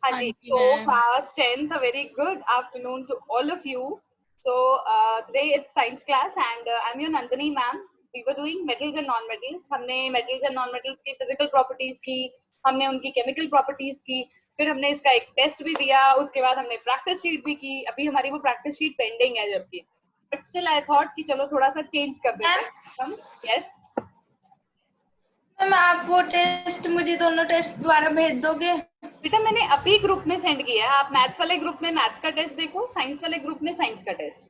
हाँ Hanji, जी so ma'am. class 10th, a very good afternoon to all of you. So today it's science class and I'm your Nandini ma'am. We were doing metals and non-metals. हमने metals and non-metals की physical properties की, हमने उनकी chemical properties की, फिर हमने इसका एक test भी दिया, उसके बाद हमने practice sheet भी की. अभी हमारी वो practice sheet pending है जबकि. But still I thought कि चलो थोड़ा सा change कर देते हैं हम. Yes. मैम आप वो टेस्ट मुझे दोनों टेस्ट दोबारा भेज दोगे? बेटा मैंने अभी ग्रुप में सेंड किया है. आप मैथ्स वाले ग्रुप में मैथ्स का टेस्ट देखो, साइंस वाले ग्रुप में साइंस का टेस्ट.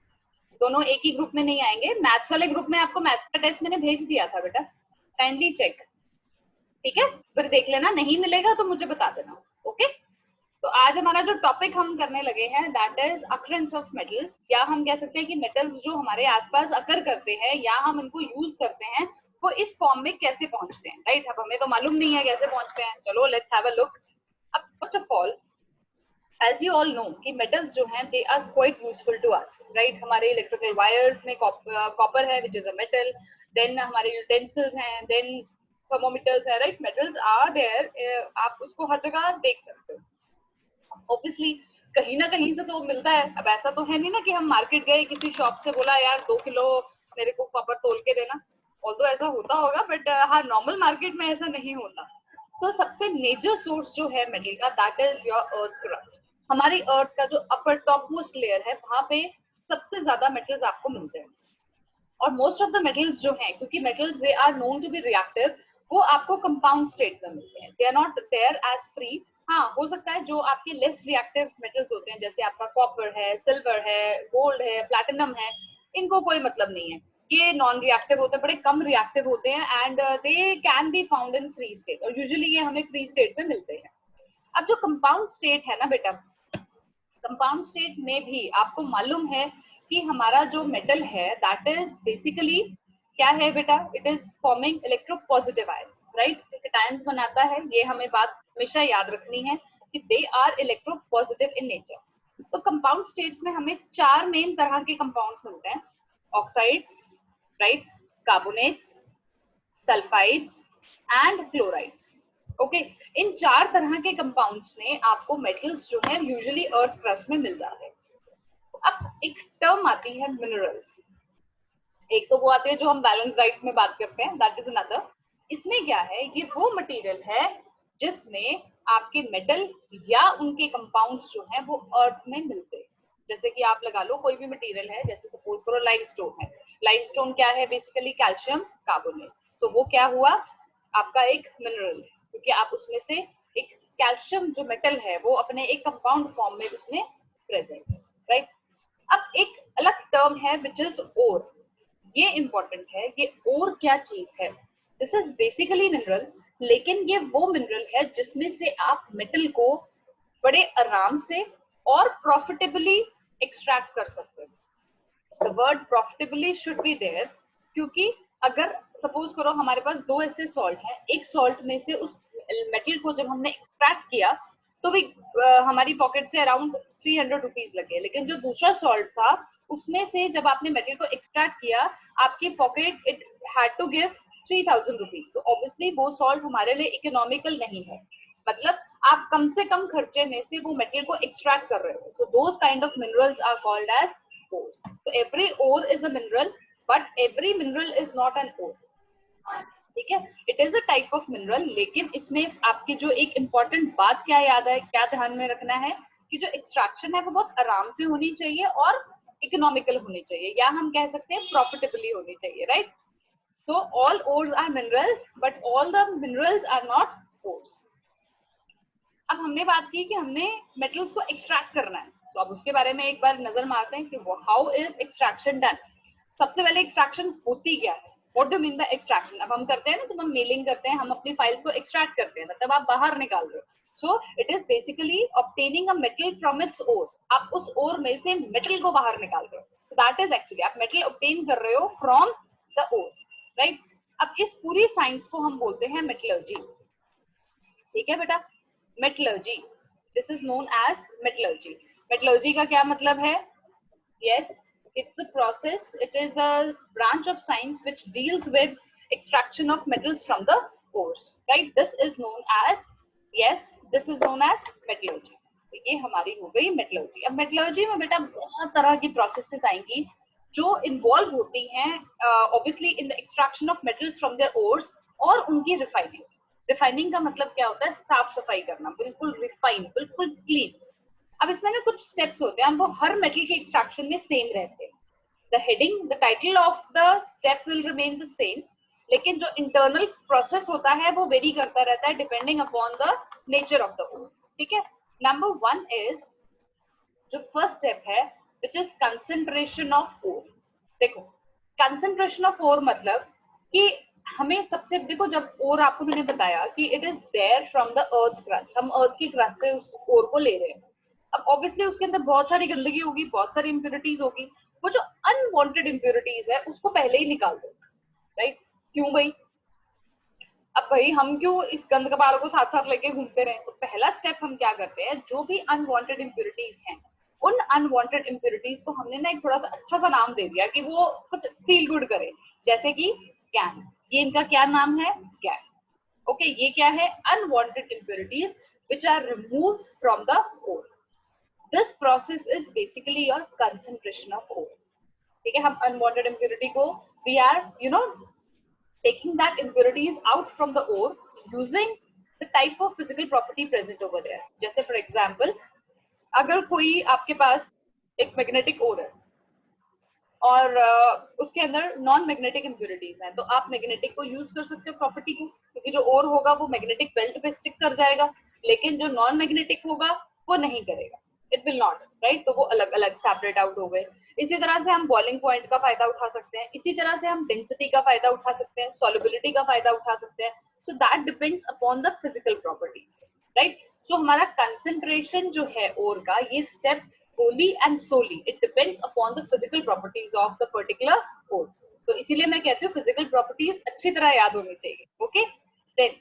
दोनों एक ही ग्रुप में नहीं आएंगे. मैथ्स वाले ग्रुप में आपको मैथ्स का टेस्ट मैंने भेज दिया था बेटा, काइंडली चेक. ठीक है, फिर देख लेना. नहीं मिलेगा तो मुझे बता देना. ओके, तो आज हमारा जो टॉपिक हम करने लगे हैं that is occurrence of metals, या हम कह सकते हैं कि मेटल्स जो हमारे आसपास अकर करते हैं या हम इनको यूज करते हैं वो इस फॉर्म में कैसे पहुंचते हैं. राइट, अब हमें तो मालूम नहीं है कैसे पहुंचते हैं. चलो लेट्स हैव अ लुक. अब first of all, as you all know कि metals जो हैं they are quite useful to us, right? हमारे electrical wires में copper है which is a metal, then हमारे utensils हैं, then thermometers है, right? Metals are there. आप उसको हर जगह देख सकते हो. Obviously कहीं ना कहीं से तो मिलता है. अब ऐसा तो है नहीं ना कि हम मार्केट गए, किसी शॉप से बोला यार 2 किलो मेरे को कॉपर तोल के देना. ऑल्दो ऐसा होता होगा बट हाँ, नॉर्मल मार्केट में ऐसा नहीं होता. सो सबसे मेजर सोर्स जो है मेटल का that is your earth crust. हमारी अर्थ का जो अपर टॉप मोस्ट लेयर है वहां पे सबसे ज्यादा मेटल्स आपको मिलते हैं. और मोस्ट ऑफ द मेटल्स जो हैं, क्योंकि metals they are known to be reactive, वो आपको कंपाउंड स्टेट में मिलते हैं. They are not there as free. हाँ, हो सकता है जो आपके लेस रिएक्टिव मेटल्स होते हैं जैसे आपका कॉपर है, सिल्वर है, गोल्ड है, प्लैटिनम है, इनको कोई मतलब नहीं है. ये नॉन रिएक्टिव होते हैं, बड़े कम रिएक्टिव होते हैं and they can be found in free state, और यूजुअली ये हमें फ्री स्टेट में मिलते हैं. अब जो कंपाउंड स्टेट है ना बेटा, कंपाउंड स्टेट में भी आपको मालूम है कि हमारा जो मेटल है दैट इज बेसिकली क्या है बेटा, it is forming electropositive ions, right? Cations बनाता है. ये हमें बात हमेशा याद रखनी है कि they are electropositive in nature. तो कंपाउंड स्टेट्स में हमें 4 मेन तरह के कंपाउंड्स मिलते हैं. Oxides, right, carbonates, sulphides and chlorides. Okay, इन 4 तरह के कंपाउंड्स में आपको मेटल्स जो है यूजुअली अर्थ क्रस्ट में मिल जाते हैं. अब एक टर्म आती है मिनरल्स. एक तो वो आती है जो हम बैलेंस डाइट में बात करते हैं, दैट इज अनदर. इसमें क्या है, ये वो मटेरियल है जिसमें आपके मेटल या उनके कंपाउंड्स जो हैं वो अर्थ में मिलते हैं. जैसे कि आप लगा लो कोई भी मटेरियल है, जैसे सपोज करो लाइमस्टोन है. लाइमस्टोन क्या है, बेसिकली कैल्शियम कार्बोनेट. तो वो क्या हुआ, आपका एक मिनरल, क्योंकि आप उसमें से एक कैल्शियम जो मेटल है वो अपने एक कंपाउंड फॉर्म में उसमें प्रेजेंट है, राइट? अब एक अलग टर्म है विच इज ओर. ये इंपॉर्टेंट है. ये ओर क्या चीज है, दिस इज बेसिकली मिनरल, लेकिन ये वो मिनरल है जिसमें से आप मेटल को बड़े आराम से और प्रॉफिटेबली एक्सट्रैक्ट कर सकते हैं. The word profitably should be there, क्योंकि अगर सपोज करो हमारे पास 2 ऐसे सॉल्ट हैं, एक सॉल्ट में से उस मेटल को जब हमने एक्सट्रैक्ट किया तो भी हमारी पॉकेट से अराउंड 300 रुपीज लगे. लेकिन जो दूसरा सॉल्ट था उसमें से जब आपने मेटल को एक्सट्रैक्ट किया, आपकी pocket it had to give 3000 rupees. तो ऑब्वियसली वो सॉल्ट हमारे लिए इकोनॉमिकल नहीं है. मतलब आप कम से कम खर्चे में से वो मेटल को एक्सट्रैक्ट कर रहे हो. So those kind of minerals are called as ores. So every ore is a mineral, but every mineral is not an ore. ठीक है, it is a type of mineral. लेकिन इसमें आपकी जो एक इम्पोर्टेंट बात क्या याद है, क्या ध्यान में रखना है कि जो एक्सट्रैक्शन है वो बहुत आराम से होनी चाहिए और इकोनॉमिकल होनी चाहिए, या हम कह सकते हैं प्रॉफिटेबली होनी चाहिए, right? So all ores are minerals, but all the minerals are not ores. अब हमने बात की कि हमने मेटल्स को एक्सट्रैक्ट करना है, तो अब उसके बारे में एक बार नजर मारते हैं कि हाउ इज एक्सट्रैक्शन डन. सबसे पहले एक्सट्रैक्शन होती क्या है, what do mean by extraction. अब हम करते हैं ना, जब हम मेलिंग करते हैं हम अपनी फाइल्स को एक्सट्रैक्ट करते हैं, मतलब आप बाहर निकाल रहे हो. So it is basically obtaining a metal from its ore. आप उस ओर में से मेटल को बाहर निकाल रहे हो. सो दैट इज एक्चुअली आप मेटल ऑब्टेन कर रहे हो फ्रॉम द ओर, राइट? अब इस पूरी साइंस को हम बोलते हैं मेटलर्जी. ठीक है बेटा, metallurgy, this is known as metallurgy. Metallurgy का क्या मतलब है? yes, it's the process, it is the branch of science which deals with extraction of metals from the ores, right? This is known as, yes, this is known as metallurgy. ये हमारी हो गई metallurgy. अब metallurgy में बेटा बहुत तरह की प्रोसेसेस आएंगी जो इन्वॉल्व होती हैं obviously in the extraction of metals from their ores और उनकी रिफाइनिंग। रिफाइनिंग का मतलब क्या होता है? साफ सफाई करना, बिल्कुल रिफाइन, बिल्कुल क्लीन। अब इसमें ना कुछ स्टेप्स होते हैं, वो हर मेटल के एक्सट्रैक्शन में सेम रहते हैं। The heading, the title of the step will remain the same, लेकिन जो इंटरनल प्रोसेस होता है वो वेरी करता रहता है depending upon the nature of the ore. ठीक है। नंबर 1 इज, जो फर्स्ट स्टेप है which is concentration of ore. देखो कंसेंट्रेशन ऑफ ओर मतलब कि हमें सबसे, देखो जब ओर आपको मैंने बताया कि it is there from the earth crust, हम अर्थ की क्रस्ट से उस ओर को ले रहे हैं। अब ऑब्वियसली उसके अंदर बहुत सारी गंदगी होगी, बहुत सारी इंप्योरिटीज होगी, वो जो अनवांटेड इंप्योरिटीज है उसको पहले ही निकाल दो, राइट? क्यों भाई? अब भाई हम क्यों इस गंद कबाड़ को साथ साथ लेके घूमते रहे? तो पहला स्टेप हम क्या करते हैं, जो भी अनवांटेड इंप्योरिटीज हैं उन अनवांटेड इंप्योरिटीज को हमने ना एक थोड़ा सा अच्छा सा नाम दे दिया कि वो कुछ फील गुड करे, जैसे कि गैन। ये इनका क्या नाम है? गैन। ओके, ये क्या है? Unwanted impurities which are removed from the ore. This process is basically your concentration of ore. ठीक है, हम अनवांटेड इंप्योरिटी को we are taking that impurities out from the ore using the type of physical property present over there. जैसे for example, अगर कोई आपके पास एक magnetic ओर है और उसके अंदर नॉन मैग्नेटिक इंप्योरिटीज हैं, तो आप मैग्नेटिक को यूज कर सकते हो प्रॉपर्टी को, क्योंकि जो ओर होगा वो मैग्नेटिक बेल्ट पे स्टिक कर जाएगा, लेकिन जो नॉन मैग्नेटिक होगा वो नहीं करेगा, इट विल नॉट, राइट? तो वो अलग अलग सेपरेट आउट हो गए। इसी तरह से हम बॉइलिंग पॉइंट का फायदा उठा सकते हैं, इसी तरह से हम डेंसिटी का फायदा उठा सकते हैं, सॉल्युबिलिटी का फायदा उठा सकते हैं। So that depends upon the physical properties, right? So हमारा कंसेंट्रेशन जो है ओर का, ये step only and solely it depends upon the physical properties of the particular ore. तो इसीलिए मैं कहती हूँ फिजिकल प्रॉपर्टीज अच्छी तरह याद होनी चाहिए। ओके, देन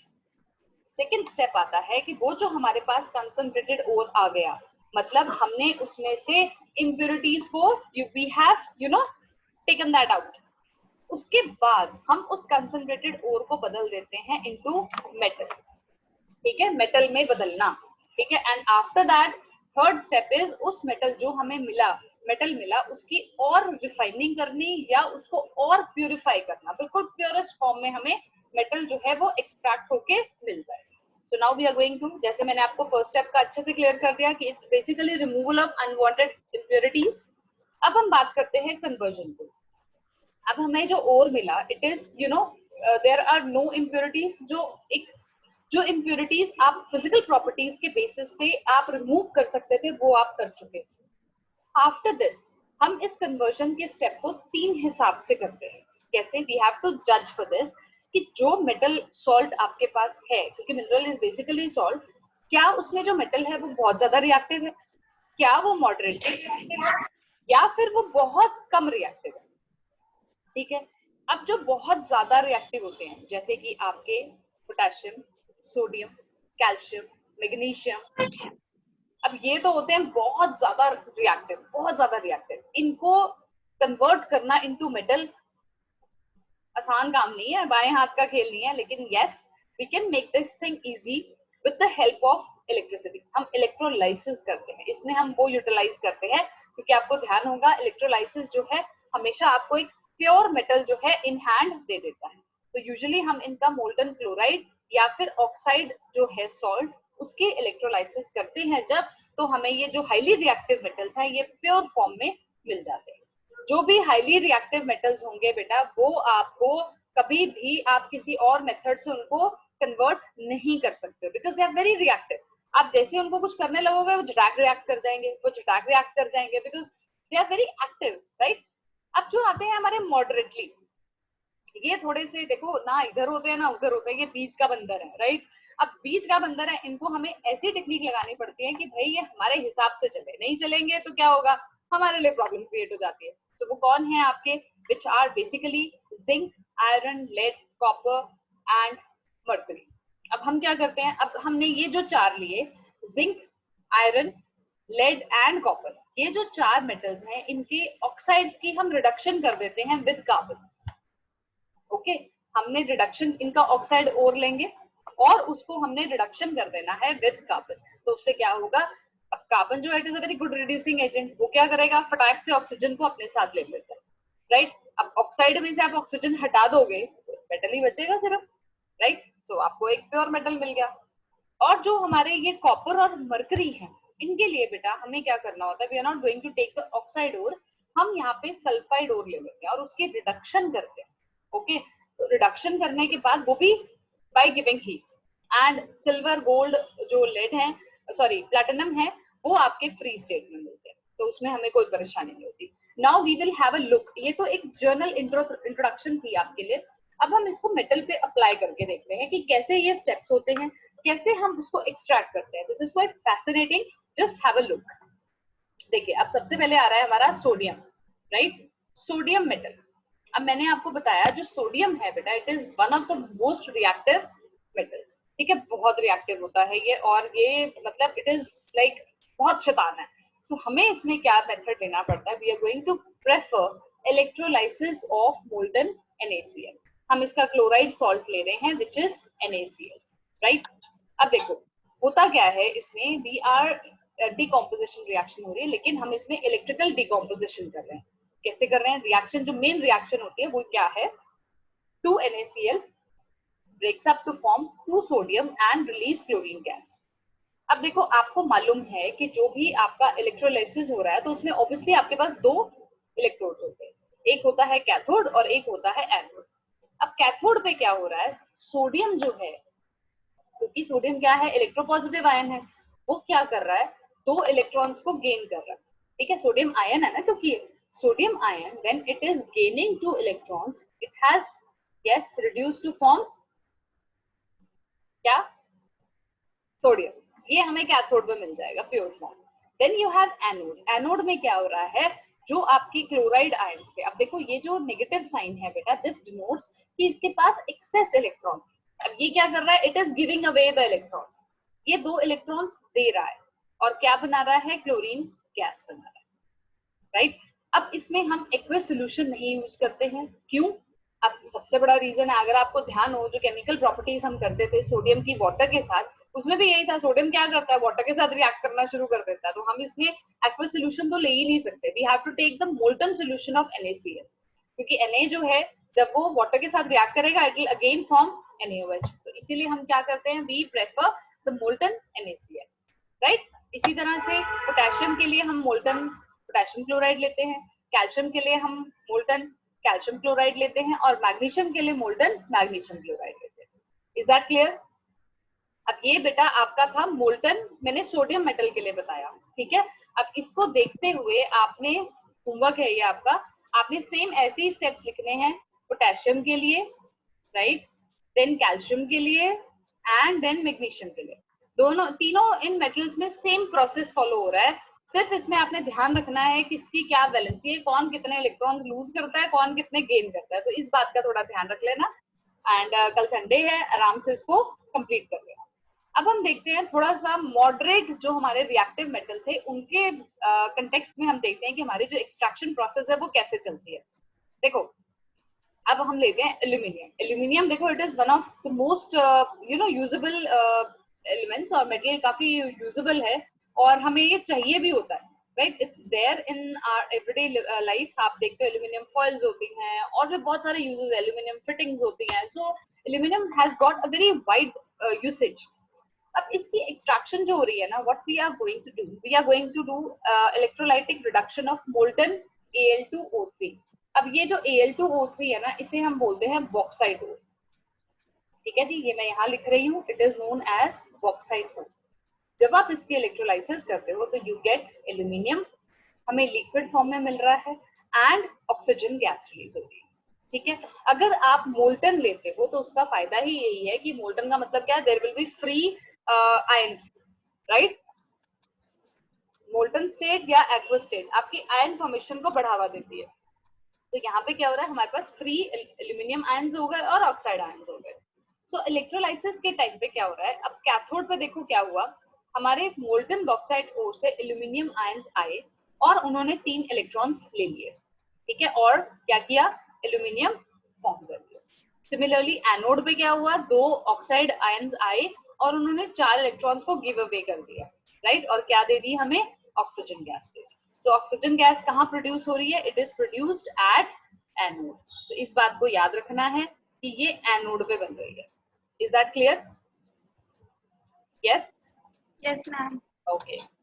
सेकेंड स्टेप आता है कि वो जो हमारे पास कंसंट्रेटेड ओर आ गया, मतलब हमने उसमें से इंप्योरिटीज को we have taken that out. उसके बाद हम उस कंसंट्रेटेड ओर को बदल देते हैं इनटू मेटल। ठीक है, मेटल में बदलना। ठीक है, and after that third step is उस मेटल जो हमें मेटल मिला उसकी और रिफाइनिंग करनी या उसको और प्यूरिफाई करना, बिल्कुल प्योरेस्ट फॉर्म में हमें मेटल जो है वो एक्सट्रैक्ट होके मिल जाए। So now we are going to, जैसे मैंने आपको फर्स्ट स्टेप का अच्छे से क्लियर कर दिया कि it's basically removal of unwanted impurities. अब हम बात करते हैं कन्वर्जन को। अब हमें जो ओर मिला, it is there are no impurities. जो इंप्योरिटीज आप फिजिकल प्रॉपर्टीज के बेसिस पे आप रिमूव कर सकते थे वो आप कर चुके। आफ्टर दिस हम इस कन्वर्जन के स्टेप को 3 हिसाब से करते हैं। कैसे? वी हैव टू जज फॉर दिस कि जो मेटल सॉल्ट आपके पास है, क्योंकि मिनरल इज बेसिकली सॉल्ट, क्या उसमें जो मेटल है वो बहुत ज्यादा रिएक्टिव है, क्या वो मॉडरेटली रिएक्टिव है, या फिर वो बहुत कम रिएक्टिव है। ठीक है, अब जो बहुत ज्यादा रिएक्टिव होते हैं जैसे कि आपके पोटेशियम, सोडियम, कैल्शियम, मैग्नीशियम, अब ये तो होते हैं बहुत ज्यादा रिएक्टिव, बहुत ज्यादा रिएक्टिव। इनको कन्वर्ट करना इनटू मेटल आसान काम नहीं है, बाएं हाथ का खेल नहीं है, लेकिन yes we can make this thing easy with the help of electricity. हम इलेक्ट्रोलाइसिस करते हैं, इसमें हम वो यूटिलाइज करते हैं, क्योंकि आपको ध्यान होगा इलेक्ट्रोलाइसिस जो है हमेशा आपको एक प्योर मेटल जो है इन हैंड दे देता है। तो यूजुअली हम इनका मोल्टन क्लोराइड या फिर ऑक्साइड जो है सॉल्ट, उसके इलेक्ट्रोलाइसिस करते हैं जब, तो हमें ये जो हाईली रिएक्टिव मेटल्स हैं ये प्योर फॉर्म में मिल जाते हैं। जो भी हाईली रिएक्टिव मेटल्स होंगे बेटा, वो आपको कभी भी आप किसी और मेथड से उनको कन्वर्ट नहीं कर सकते, because they are very reactive. आप जैसे उनको कुछ करने लगोगे वो झटाक रिएक्ट कर जाएंगे, because they are very active, right? अब जो आते हैं हमारे मॉडरेटली, ये थोड़े से देखो ना इधर होते हैं ना उधर होते हैं, ये बीच का बंदर है, राइट? अब बीच का बंदर है, इनको हमें ऐसी टेक्निक लगानी पड़ती है कि भाई ये हमारे हिसाब से चले, नहीं चलेंगे तो क्या होगा, हमारे लिए प्रॉब्लम क्रिएट हो जाती है। तो वो कौन है आपके? Which are basically zinc, iron, lead, copper and mercury. अब हम क्या करते हैं, अब हमने ये जो 4 लिए, zinc, iron, lead and copper, ये जो 4 मेटल्स हैं इनके ऑक्साइड्स की हम रिडक्शन कर देते हैं विद कार्बन। ओके, हमने रिडक्शन, इनका ऑक्साइड ओर लेंगे और उसको हमने रिडक्शन कर देना है विद कार्बन। तो उससे क्या होगा, अब कार्बन जो है it is a very good reducing agent, वो क्या करेगा, फटाक से ऑक्सीजन को अपने साथ ले लेता है, राइट। अब ऑक्साइड में से आप ऑक्सीजन हटा दोगे तो मेटल ही बचेगा सिर्फ, राइट। सो आपको एक प्योर मेटल मिल गया। और जो हमारे ये कॉपर और मरकरी है, इनके लिए बेटा हमें क्या करना होता है, we are not going to take the oxide ore, हम यहाँ पे सल्फाइड ओर ले लेते हैं और उसकी रिडक्शन करते हैं। ओके, तो रिडक्शन करने के बाद वो भी by giving heat, and silver gold जो लेड है, सॉरी प्लैटिनम है, वो आपके फ्री स्टेट में मिलते हैं, तो उसमें हमें कोई परेशानी नहीं होती। Now we will have a look, ये तो एक जर्नल इंट्रोडक्शन थी आपके लिए। अब हम इसको मेटल पे अप्लाई करके देखते हैं कि कैसे ये स्टेप्स होते हैं, कैसे हम उसको एक्सट्रैक्ट करते हैं। This is quite fascinating, just have a look. देखिए अब सबसे पहले आ रहा है हमारा सोडियम, राइट, सोडियम मेटल। अब मैंने आपको बताया जो सोडियम है बेटा, it is one of the most reactive metals, ठीक है, बहुत रिएक्टिव होता है ये, और ये मतलब इट इज लाइक बहुत शैतान है। सो हमें इसमें क्या मेथड लेना पड़ता है, we are going to prefer electrolysis of molten NaCl। हम इसका क्लोराइड सॉल्ट ले रहे हैं विच इज NaCl, राइट। अब देखो होता क्या है इसमें, वी आर डिकम्पोजिशन रिएक्शन हो रही है, लेकिन हम इसमें इलेक्ट्रिकल डिकम्पोजिशन कर रहे हैं। कैसे कर रहे हैं, रिएक्शन जो मेन रिएक्शन होती है वो क्या है, 2 NaCl breaks up to form 2 sodium and release chlorine gas। अब देखो आपको मालूम है कि जो भी आपका इलेक्ट्रोलाइसिस हो रहा है तो उसमें ऑब्वियसली आपके पास 2 इलेक्ट्रोड्स होते हैं, एक होता है कैथोड और एक होता है एनोड। अब कैथोड पे क्या हो रहा है, सोडियम जो है, क्योंकि सोडियम क्या है, इलेक्ट्रोपॉजिटिव आयन है, वो क्या कर रहा है, 2 इलेक्ट्रॉन्स को गेन कर रहा है, ठीक है, सोडियम आयन है ना, क्योंकि sodium ion when it is gaining 2 electrons it has yes reduced to form क्या, सोडियम, ये हमें कैथोड में मिल जाएगा pure form. Then you have anode, anode में क्या हो रहा है, जो आपके क्लोराइड आयंस थे, अब देखो ये जो नेगेटिव साइन है बेटा, दिस डिनोट्स कि इसके पास एक्सेस इलेक्ट्रॉन। अब ये क्या कर रहा है, it is giving away the electrons, ये 2 इलेक्ट्रॉन्स दे रहा है और क्या बना रहा है, क्लोरीन गैस बना रहा है, राइट। अब इसमें हम एक्वस सोल्यूशन नहीं यूज करते हैं, क्यों, अब सबसे बड़ा रीजन है, अगर आपको ध्यान हो जो केमिकल प्रॉपर्टीज हम करते थे सोडियम की वाटर के साथ, उसमें भी यही था, सोडियम क्या करता है, वाटर के साथ रिएक्ट करना शुरू कर देता है, तो हम इसमें एक्वस सोल्यूशन तो ले ही नहीं सकते, we have to take the molten solution of NaCl, क्योंकि Na जो है जब वो वाटर के साथ रिएक्ट करेगा it will again form NaOH, तो इसीलिए हम क्या करते हैं, we prefer the molten NaCl, right. इसी तरह से पोटेशियम के लिए हम मोल्टन पोटेशियम क्लोराइड लेते हैं, कैल्शियम के लिए हम मोल्टन कैल्शियम क्लोराइड लेते हैं, और मैग्नीशियम के लिए मोल्टन मैग्नीशियम क्लोराइड लेते हैं। Is that clear. अब ये बेटा आपका था मोल्टन, मैंने सोडियम मेटल के लिए बताया, ठीक है। अब इसको देखते हुए आपने, होमवर्क है ये आपका, आपने सेम ऐसे ही स्टेप्स लिखने हैं पोटेशियम के लिए, राइट, देन कैल्शियम के लिए एंड देन मैग्नीशियम के लिए, दोनों तीनों इन मेटल्स में सेम प्रोसेस फॉलो हो रहा है, सिर्फ इसमें आपने ध्यान रखना है कि इसकी क्या वैलेंसी है, कौन कितने इलेक्ट्रॉन लूज करता है, कौन कितने गेन करता है, तो इस बात का थोड़ा ध्यान रख लेना। एंड कल संडे है, आराम से इसको कंप्लीट कर लेना। अब हम देखते हैं थोड़ा सा मॉडरेट जो हमारे रिएक्टिव मेटल थे उनके कंटेक्स्ट में हम देखते हैं कि हमारी जो एक्सट्रैक्शन प्रोसेस है वो कैसे चलती है। देखो अब हम लेते हैं एल्यूमिनियम। एल्यूमिनियम देखो it is one of the most usable elements, और मेटेरियल काफी यूजेबल है और हमें ये चाहिए भी होता है, right, it's there in our everyday life. आप देखते हो एल्यूमिनियम फॉइल्स होती हैं और भी बहुत सारे यूजेस, एल्यूमिनियम फिटिंग्स होती हैं, so aluminium has got a very wide usage. अब इसकी एक्सट्रैक्शन जो हो रही है ना, what we are going to do, we are going to do electrolytic reduction of molten Al2O3। अब ये जो Al2O3 है ना, इसे हम बोलते हैं बॉक्साइट ओर, ठीक है जी, ये मैं यहाँ लिख रही हूँ, it is known as bauxite ore. जब आप इसके इलेक्ट्रोलाइसिस करते हो तो यू गेट एल्यूमिनियम, हमें लिक्विड फॉर्म में मिल रहा है, एंड ऑक्सीजन गैस रिलीज हो रही है, ठीक है। अगर आप मोल्टन लेते हो तो उसका फायदा ही यही है कि मोल्टन का मतलब क्या है, there will be free ions, right. Molten state या एक्वस स्टेट आपकी आयन फॉर्मेशन को बढ़ावा देती है, तो यहाँ पे क्या हो रहा है, हमारे पास फ्री एल्यूमिनियम आयंस हो गए और ऑक्साइड आयंस हो गए। सो इलेक्ट्रोलाइसिस के टाइम पे क्या हो रहा है, अब कैथोड पे देखो क्या हुआ, हमारे मोल्टन बॉक्साइट ओर से एल्यूमिनियम आयंस आए और उन्होंने 3 इलेक्ट्रॉन्स ले लिए, ठीक है, और क्या किया, एल्यूमिनियम फॉर्म कर दिया। सिमिलरली एनोड पे क्या हुआ, 2 ऑक्साइड आयंस आए और उन्होंने 4 इलेक्ट्रॉन्स को गिव अवे कर दिया, राइट, और क्या दे दी हमें, ऑक्सीजन गैस दे दी। सो ऑक्सीजन गैस कहाँ प्रोड्यूस हो रही है, it is produced at anode. तो इस बात को याद रखना है कि ये एनोड पे बन रही है। Is that clear? Yes, yes ma'am. Okay.